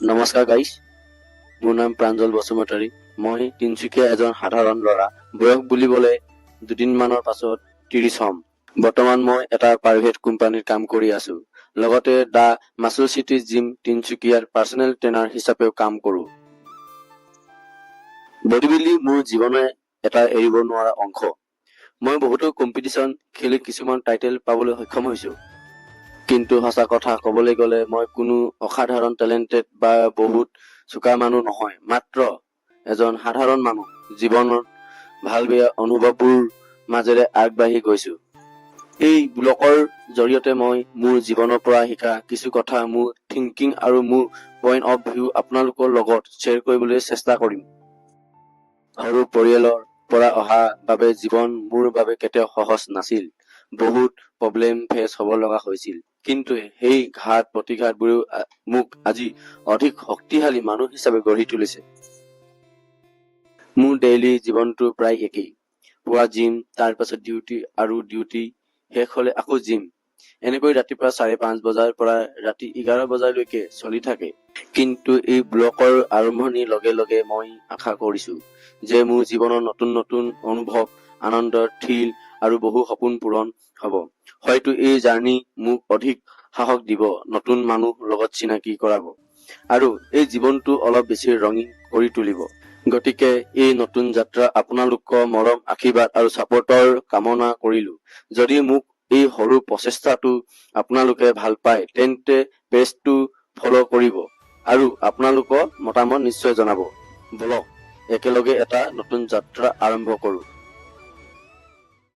নমস্কাৰ গাইজ, মোৰ নাম প্ৰাঞ্জল বসুমতাৰী। মই তিনিচুকীয়া এজন সাধাৰণ ল'ৰা। বয়স বুলিবলৈ দুদিনমানৰ পাছত 30 হ'ম। বৰ্তমান মই এটা প্ৰাইভেট কোম্পানীত কাম কৰি আছো। লগতে দা মাছুল চিটি জিম তিনিচুকীয়াৰ পাৰ্চনেল ট্ৰেইনাৰ হিচাপেও কাম কৰো। বডি বিল্ডিং মোৰ জীৱনৰ এটা এৰিব নোৱাৰা অংশ। মই বহুতো কম্পিটিশ্যন খেলি কিছুমান টাইটেল পাবলৈ সক্ষম হৈছো। কিন্তু সঁচা কথা কবলৈ গলে মই কোনো অসাধাৰণ টেলেণ্টেড বা বহুত চোকা মানুহ নহয়, মাত্ৰ এজন সাধাৰণ মানুহ। জীৱনৰ ভাল বেয়া অনুভৱবোৰ মাজেৰে আগবাঢ়ি গৈছো। এই ব্লগৰ জৰিয়তে মই মোৰ জীৱনৰ পৰা শিকা কিছু কথা, মোৰ থিংকিং আৰু মোৰ পইণ্ট অফ ভিউ আপোনালোকৰ লগত শ্বেয়াৰ কৰিবলৈ চেষ্টা কৰিম। সৰু পৰিয়ালৰ পৰা অহা বাবে জীৱন মোৰ বাবে কেতিয়াও সহজ নাছিল। বহুত প্ৰব্লেম ফেচ হ'ব লগা হৈছিল। কিন্তু সেই ঘাত প্ৰতিঘাতবোৰেও মোক আজি অধিক শক্তিশালী মানুহ হিচাপে গঢ়ি তুলিছে। মোৰ ডেইলি জীৱনটো প্ৰায় একেই। পুৱা জিম, তাৰ পাছত ডিউটি আৰু ডিউটি শেষ হলে আকৌ জিম। এনেকৈ ৰাতিপুৱা 5:30 বজাৰ পৰা ৰাতি 11 বজালৈকে চলি থাকে। কিন্তু এই ব্লকৰ আৰম্ভণিৰ লগে লগে মই আশা কৰিছো যে মোৰ জীৱনৰ নতুন নতুন অনুভৱ, আনন্দৰ থ্ৰিল আৰু বহু সপোন পূৰণ হব। হয়তো এই জাৰ্ণি মোক অধিক সাহস দিব, নতুন মানুহ লগত চিনাকি কৰাব আৰু এই জীৱনটো অলপ বেছি ৰঙীন কৰি তুলিব। গতিকে এই নতুন যাত্ৰা আপোনালোকৰ মৰম, আশীৰ্বাদ আৰু ছাপোৰ্টৰ কামনা কৰিলো। যদি মোক এই সৰু প্ৰচেষ্টাটো আপোনালোকে ভাল পায় তেন্তে পেজটো ফলো কৰিব আৰু আপোনালোকৰ মতামত নিশ্চয় জনাব। বলক একেলগে এটা নতুন যাত্ৰা আৰম্ভ কৰো।